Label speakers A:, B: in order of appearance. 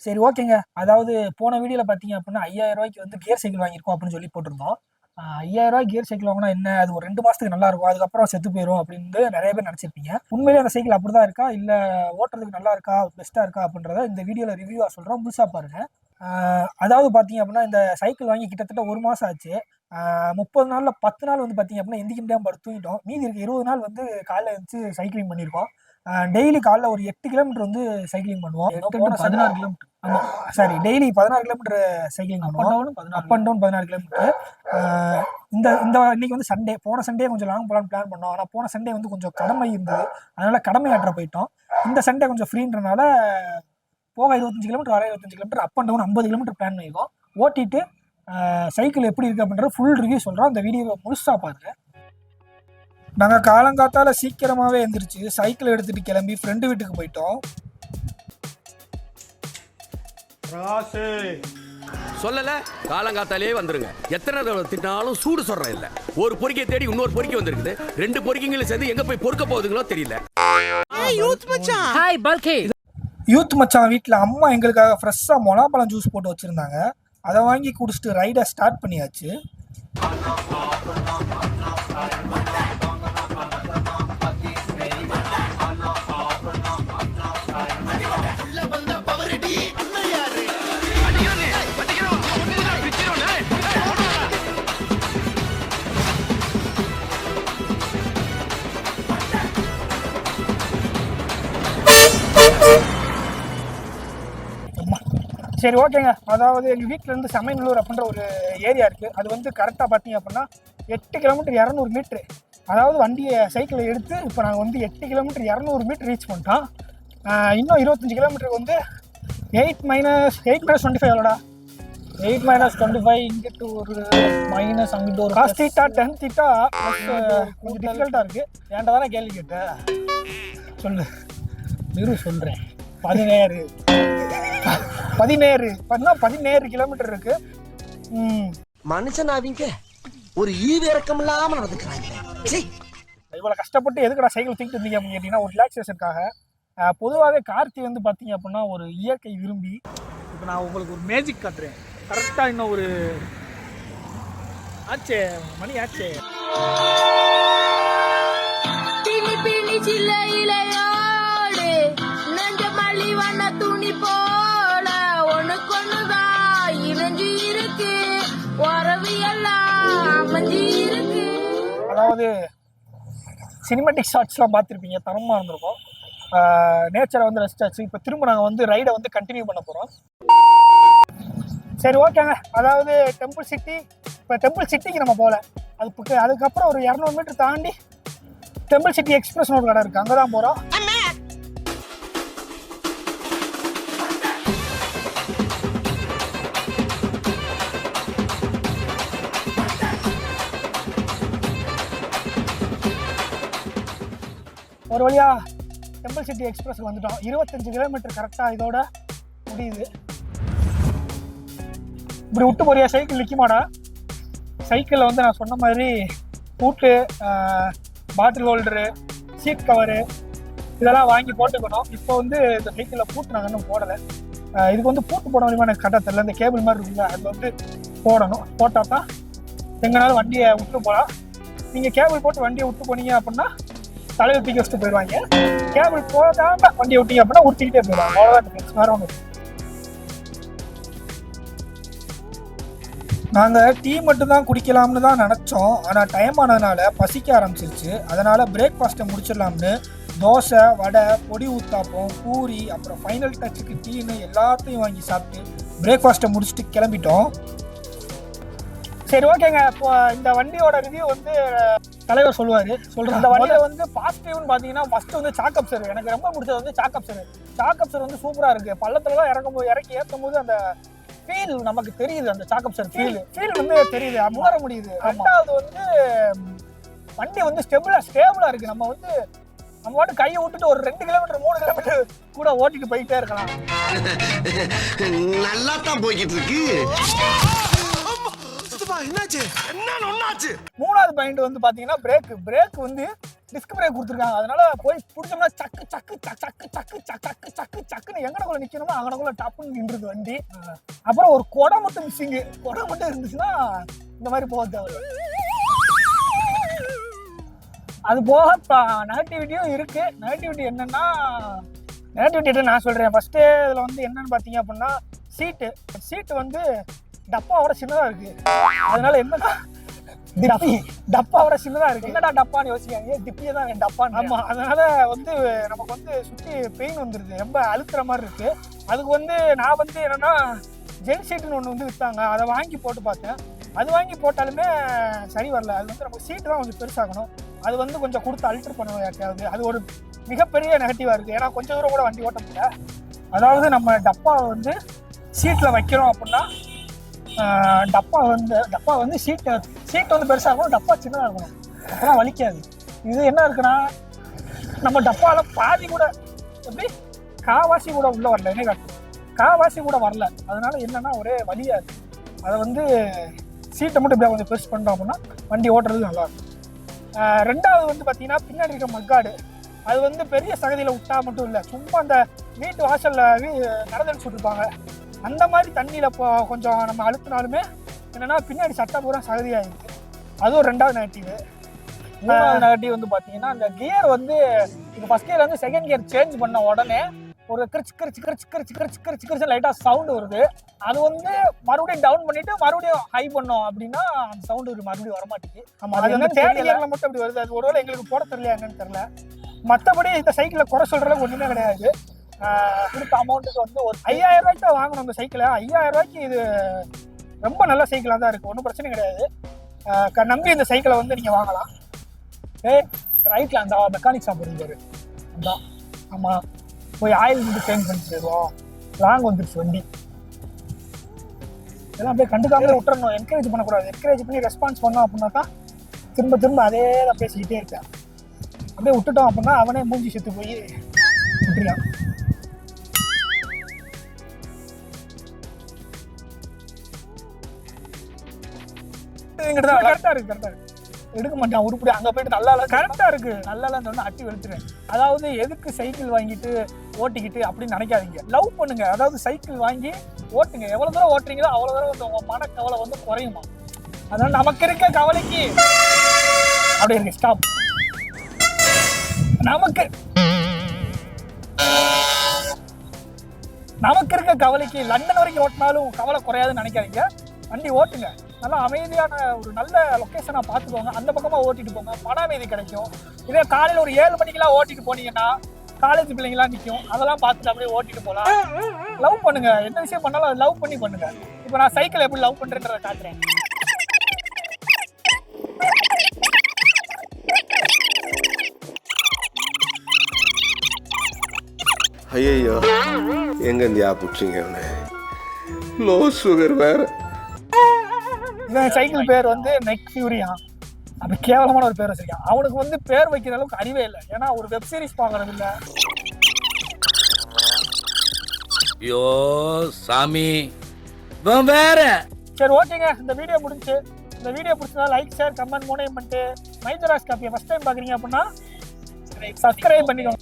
A: சரி ஓகேங்க. அதாவது போன வீடியோல பார்த்தீங்க அப்படின்னா, 5000 ரூபாய்க்கு வந்து கியர் சைக்கிள் வாங்கியிருக்கோம் அப்படின்னு சொல்லி போட்டிருந்தோம். 5000 ரூபாய்க்கு கியர் சைக்கிள் வாங்கினா என்ன? அது ஒரு 2 மாசத்துக்கு நல்லா இருக்கும். அதுக்கப்புறம் செத்து போயிரும் அப்படின்னு நெறைய பேர் நெனச்சிருப்பீங்க. உண்மையிலேயே அந்த சைக்கிள் அப்படிதான் இருக்கா? இல்ல ஓட்டுறதுக்கு நல்லா இருக்கா? பெஸ்ட்டா இருக்கா? அப்படின்றத இந்த வீடியோல ரிவ்யூவா சொல்றோம். முழுசா பாருங்க. அதாவது பார்த்தீங்க அப்படின்னா, இந்த சைக்கிள் வாங்கி கிட்டத்தட்ட 1 மாசம் ஆச்சு. 30 நாள்ல 10 நாள் வந்து பார்த்தீங்க அப்படின்னா, எந்திரிக்க முடியாம படுத்து தூங்கிட்டோம். மீதி இருக்க 20 நாள் வந்து காலைல எந்திரிச்சு சைக்கிளிங் பண்ணியிருக்கோம். டெய்லி காலைல ஒரு 8 கிலோமீட்டர் வந்து சைக்கிளிங் பண்ணுவோம்.
B: 16 கிலோமீட்டர்.
A: ஆமா. சாரி, டெய்லி 16 கிலோமீட்டர் சைக்கிளிங் பண்ணுவோம். Up and down 16 kilometre. இந்த இந்த இன்னைக்கு வந்து சண்டே. போன சண்டே கொஞ்சம் லாங் போலான்னு பிளான் பண்ணோம். ஆனா போன சண்டே வந்து கொஞ்சம் கடமை இருந்தது. அதனால கடமை ஆற்ற போயிட்டோம். இந்த சண்டே கொஞ்சம் ஃப்ரீன்றனால போக 25 கிலோமீட்டர், வர 25 kilometre, up and down 50 kilometre plan பண்ணியிருக்கோம். ஓட்டிட்டு சைக்கிள் எப்படி இருக்கு அப்படின்ற ஃபுல் ரிவ்யூ சொல்றோம். அந்த வீடியோவை முழுசா பாருங்க. நாங்கள் காலங்காத்தால சீக்கிரமாவே எந்திரிச்சு சைக்கிள் எடுத்துட்டு கிளம்பி ஃப்ரெண்டு வீட்டுக்கு போயிட்டோம்.
C: சொல்லல, காலங்காத்தாலே வந்துருங்க. எத்தனை தடவை திட்டாலும் சூடு சொல்றேன் இல்ல. ஒரு பொறிக்கை தேடி இன்னொரு பொறிக்கை வந்திருக்குது. 2 பொறிக்கைங்களும் சேர்ந்து எங்க போய் பொறுக்க போகுதுங்களோ தெரியல.
A: யூத் மச்சான் வீட்டில் அம்மா எங்களுக்காக ஃப்ரெஷ்ஷாக மொளாப்பழம் ஜூஸ் போட்டு வச்சுருந்தாங்க. அதை வாங்கி குடிச்சிட்டு ரைடை ஸ்டார்ட் பண்ணியாச்சு. சரி ஓகேங்க. அதாவது எங்கள் வீட்டிலேருந்து சமயநல்லூர் அப்படின்ற ஒரு ஏரியா இருக்குது. அது வந்து கரெக்டாக பார்த்தீங்க அப்படின்னா 8 கிலோமீட்டர் 200 மீட்ரு. அதாவது வண்டியை சைக்கிளை எடுத்து இப்போ நாங்கள் வந்து 8 கிலோமீட்டர் 200 மீட்டர் ரீச் பண்ணிட்டோம். இன்னும் 25 கிலோமீட்டருக்கு வந்து 8 - 25 எவ்வளோடா? 8 - 25 இங்கிட்டு ஒரு மைனஸ், அங்கிட்டு ஒரு காஸ் தீட்டா 10 தீட்டா கொஞ்சம் டிஃபிகல்ட்டாக இருக்குது. ஏன்டா தானே கேள்வி கேட்டேன்? சொல்லு சொல்கிறேன். 17 கிலோமீட்டர் இருக்கு.
D: மனுஷனாவீங்க ஒரு ஈவிரக்கம் இல்லாம நடந்துக்கிறாங்க.
A: இவ்வளவு கஷ்டப்பட்டு எதுக்குடா சைக்கிள் தூக்கிட்டு இருந்தீங்க அப்படின்னு கேட்டீங்கன்னா, ஒரு ரிலாக்ஸேஷனுக்காக. பொதுவாகவே கார்த்தி வந்து பார்த்தீங்க அப்படின்னா ஒரு இயற்கை விரும்பி. இப்போ நான் உங்களுக்கு ஒரு மேஜிக் காட்டுறேன். கரெக்டாக இன்னும் ஒரு மணி ஆச்சே.
E: துணி போல ஒண்ணுக்கொண்ணுதான் இணைஞ்சு இருக்கு, உறவு எல்லாம் அமைஞ்சு இருக்கு.
A: அதாவது சினிமேட்டிக் ஷாட்ஸ்லாம் பார்த்துருப்பீங்க, தரமாக இருந்திருக்கும். நேச்சரை வந்து ரசிச்சாச்சு. இப்போ திரும்ப நாங்கள் வந்து ரைடை வந்து கண்டினியூ பண்ண போகிறோம். சரி ஓகேங்க. அதாவது டெம்பிள் சிட்டி. இப்போ டெம்பிள் சிட்டிக்கு நம்ம போகல. அதுக்கப்புறம் ஒரு 200 மீட்டர் தாண்டி டெம்பிள் சிட்டி எக்ஸ்பிரஸ்னு ஒரு கடை இருக்குது, அங்கே தான் போகிறோம். ஒரு வழியா டெம்பிள் சிட்டி எக்ஸ்பிரஸ் வந்துட்டோம். 25 கிலோமீட்டர் கரெக்டாக இதோட முடியுது. இப்படி விட்டு போறியா சைக்கிள் நிற்குமாடா? சைக்கிளில் வந்து நான் சொன்ன மாதிரி பூட்டு, பாட்டில் ஹோல்டரு, சீட் கவரு இதெல்லாம் வாங்கி போட்டுக்கணும். இப்போ வந்து இந்த சைக்கிளில் பூட்டு நாங்கள் இன்னும் போடலை. இதுக்கு வந்து பூட்டு போட முடியுமா எனக்கு கரெக்டாக தெரியல. இந்த கேபிள் மாதிரி இருக்குல்ல, அதில் வந்து போடணும். போட்டால் தான் எங்கனாலும் வண்டியை விட்டு போகலாம். நீங்கள் கேபிள் போட்டு வண்டியை விட்டு போனீங்க அப்படின்னா தலையில் தூக்கி வச்சுட்டு போயிடுவாங்க. கேபிள் போடாம வண்டியை விட்டீங்க அப்படின்னா உருட்டிக்கிட்டே போயிடுவாங்க. அவ்வளோதான், வேற ஒன்று. நாங்கள் டீ மட்டும் தான் குடிக்கலாம்னு தான் நினச்சோம். ஆனால் டைம் ஆனதுனால பசிக்க ஆரம்பிச்சிருச்சு. அதனால் பிரேக்ஃபாஸ்ட்டை முடிச்சிடலாம்னு தோசை, வடை, பொடி ஊத்தாப்பம், பூரி, அப்புறம் ஃபைனல் டச்சுக்கு டீன்னு எல்லாத்தையும் வாங்கி சாப்பிட்டு பிரேக்ஃபாஸ்ட்டை முடிச்சுட்டு கிளம்பிட்டோம். சரி ஓகேங்க. இப்போ இந்த வண்டியோட ரிவ்யூ வந்து தலைவர் சொல்லுவார். இந்த வண்டியில் வந்து பாசிட்டிவ்னு பார்த்தீங்கன்னா ஃபஸ்ட்டு வந்து சாக்கப்சர். எனக்கு ரொம்ப பிடிச்சது வந்து சாக்கப்சர். சாக்கப்சர் வந்து சூப்பராக இருக்குது. பள்ளத்துலலாம் இறக்கி ஏற்றும் போது அந்த ஃபீல் நமக்கு தெரியுது. அந்த சாக்கப்சர் ஃபீல் வந்து தெரியுது, உணர முடியுது. ரெண்டாவது வந்து வண்டி வந்து ஸ்டேபிளாக இருக்குது. நம்ம பாட்டு கையை விட்டுட்டு ஒரு 2 கிலோமீட்டர் 3 கிலோமீட்டர் கூட ஓட்டிட்டு போயிட்டே இருக்கலாம்.
D: நல்லா தான் போய்கிட்டு இருக்கு.
A: மூணாவது பாயிண்ட் வந்து பாத்தீங்கன்னா பிரேக் வந்து டிஸ்க் பிரேக் கொடுத்துருக்காங்க. அதனால போய் பிடிச்சோம்னா சக்கு சக்கு சக்கு சக்கு சக்கு சக்கு சக்கு சக்குன்னு எங்கனக்குள்ள நிக்கணுமோ அங்கனக்குள்ள டப்புன்னு நின்றுது வண்டி. அப்புறம் ஒரு கொடை மட்டும் மிஸ்ஸிங்கு. கொடை மட்டும் இருந்துச்சுன்னா இந்த மாதிரி போக தேவை. அது போக நெகட்டிவிட்டியும் இருக்கு. நெகட்டிவிட்டி என்னன்னா நான் சொல்றேன். ஃபர்ஸ்ட் இதுல வந்து என்னன்னு பாத்தீங்க அப்படின்னா சீட்டு வந்து டப்பாவோட சின்னதா இருக்கு. அதனால என்னன்னா டப்பாவோட சின்னதா இருக்கு. என்னடா டப்பான்னு யோசிக்காங்க, டிப்பியே தான் டப்பான்னு. ஆமா, அதனால வந்து நமக்கு வந்து சுற்றி பெயின் வந்துருது, ரொம்ப அழுத்துற மாதிரி இருக்கு. அதுக்கு வந்து நான் வந்து என்னன்னா ஜெல் சீட்டுன்னு ஒன்று வந்து விற்றாங்க, அதை வாங்கி போட்டு பார்த்தேன். அது வாங்கி போட்டாலுமே சரி வரல. அது வந்து நம்ம சீட்டு தான் கொஞ்சம் பெருசாகணும். அது வந்து கொஞ்சம் கொடுத்து அல்ட்ரு பண்ணுவோம் யாருக்காவது. அது ஒரு மிகப்பெரிய நெகட்டிவாக இருக்குது. ஏன்னா கொஞ்சம் தூரம் கூட வண்டி ஓட்ட முடியல. அதாவது நம்ம டப்பாவை வந்து சீட்டில் வைக்கிறோம் அப்படின்னா டப்பா வந்து சீட்டு வந்து பெருசாக இருக்கணும், டப்பா சின்னதாக இருக்கணும். அப்போதான் வலிக்காது. இது என்ன இருக்குன்னா நம்ம டப்பாவில் பாதி கூட எப்படி காவாசி கூட உள்ளே வரல, என்ன காட்டும் காவாசி கூட வரல. அதனால என்னன்னா ஒரே வலியாக இருக்குது. அதை வந்து சீட்டை மட்டும் இப்படியா கொஞ்சம் பெருசு பண்ணிட்டோம் அப்படின்னா வண்டி ஓட்டுறது நல்லாயிருக்கும். ரெண்டாவது வந்து பார்த்தீங்கன்னா பின்னாடி இருக்க மக்காடு, அது வந்து பெரிய சகதியில் விட்டா மட்டும் இல்லை, சும்மா அந்த வீட்டு வாசலில் நடந்தடிச்சு விட்டுருப்பாங்க. அந்த மாதிரி தண்ணியில் இப்போ கொஞ்சம் நம்ம அழுத்தினாலுமே என்னென்னா பின்னாடி சட்டை பூரா சகதியாகிருக்கு. அதுவும் ரெண்டாவது நெகட்டிவ். மூணாவது நெகட்டிவ் வந்து பார்த்தீங்கன்னா அந்த கியர் வந்து இப்போ ஃபஸ்ட் கியர் வந்து செகண்ட் கியர் சேஞ்ச் பண்ண உடனே ஒரு கிரிச்சு லைட்டாக சவுண்டு வருது. அது வந்து மறுபடியும் டவுன் பண்ணிட்டு மறுபடியும் ஹை பண்ணோம் அப்படின்னா அந்த சவுண்டு மறுபடியும் வரமாட்டேங்குது. நம்ம அது வந்து தேர்ட் கியரில் மட்டும் அப்படி வருது. அது ஒருவேளை எங்களுக்கு போட தெரியல என்னன்னு தெரியல. மற்றபடி இந்த சைக்கிளில் குறை சொல்கிறதுக்கு ஒன்றுமே கிடையாது. கொடுத்த அமௌண்ட்டுக்கு வந்து ஒரு 5000 ரூபாய்க்கு தான் வாங்கணும் இந்த சைக்கிளை. 5000 ரூபாய்க்கு இது ரொம்ப நல்ல சைக்கிளாக தான் இருக்குது, ஒன்றும் பிரச்சனை கிடையாது. நம்பி இந்த சைக்கிளை வந்து நீங்கள் வாங்கலாம். ரைட்டில் அந்த மெக்கானிக் ஷாப் இருந்தார் அதான். ஆமாம், போய் ஆயில் வந்து சேஞ்ச் பண்ணி போயிடுவோம். லாங் வந்துருச்சு வண்டி. இதெல்லாம் அப்படியே கண்டுக்காமலே விட்டுறணும், என்கரேஜ் பண்ணக்கூடாது. என்கரேஜ் பண்ணி ரெஸ்பான்ஸ் பண்ணோம் அப்படின்னா தான் திரும்ப அதே தான் பேசிக்கிட்டே இருக்கேன். அப்படியே விட்டுட்டோம் அப்படின்னா அவனே மூஞ்சி செத்து போய் விட்டுருக்கான். கரெக்டா இருக்கு எடுக்க மாட்டான் உருப்படி. அங்க போயிட்டு நல்லா கரெக்டா இருக்கு நல்லா சொன்னா அட்டி வெளுத்துறேன். அதாவது எதுக்கு சைக்கிள் வாங்கிட்டு ஓட்டிக்கிட்டு அப்படின்னு நினைக்காதீங்க. லவ் பண்ணுங்க. அதாவது சைக்கிள் வாங்கி ஓட்டுங்க. எவ்வளவு தூரம் ஓட்டுறீங்களோ அவ்வளவு தூரம் வந்து உங்க மனக்கவலை வந்து குறையுமா. அதனால நமக்கு இருக்க கவலைக்கு அப்படி இருக்கு. ஸ்டாப். நமக்கு இருக்க கவலைக்கு லண்டன் வரைக்கும் ஓட்டினாலும் கவலை குறையாதுன்னு நினைக்காதீங்க. வண்டி ஓட்டுங்க. நல்லா அமைதியான ஒரு நல்ல லொக்கேஷனாக பார்த்துக்கோங்க. அந்த பக்கமாக ஓட்டிட்டு போங்க, மன அமைதி கிடைக்கும். இதே காலையில் ஒரு 7 மணிக்கெல்லாம் ஓட்டிட்டு போனீங்கன்னா காலேஜ் பிள்ளைங்களாம் நிற்கும், அதெல்லாம் பார்த்துட்டு அப்படியே ஓட்டிட்டு போகலாம். லவ் பண்ணுங்க. என்ன விஷயம் பண்ணாலும் அதை லவ் பண்ணி பண்ணுங்க. இப்போ நான் சைக்கிள் எப்படி லவ் பண்ணுறேன்றதை காட்டுறேன்.
B: ஐயோ, எங்க இந்தியா பிடிச்சிங்க, லோ சுகர் வேற.
A: இந்த சைக்கிள் பேர் வந்து நெக் ஃபியூரியா. அப்படி கேவலமான ஒரு பேர் வச்சிருக்கான். அவனுக்கு வந்து பேர் வைக்கிற அளவுக்கு அறிவே இல்லை. ஏன்னா ஒரு வெப் சீரிஸ் பார்க்கறது இல்லை.
F: ஐயோ சாமி வேற.
A: சரி, ஓகேங்க. இந்த வீடியோ முடிஞ்சு. இந்த வீடியோ பிடிச்சதா லைக், ஷேர், கமெண்ட் 3 பண்ணிட்டு மைத்ராஸ் காப்பியை ஃபர்ஸ்ட் டைம் பார்க்குறீங்க அப்படின்னா சப்ஸ்கிரைப் பண்ணிக்கோங்க.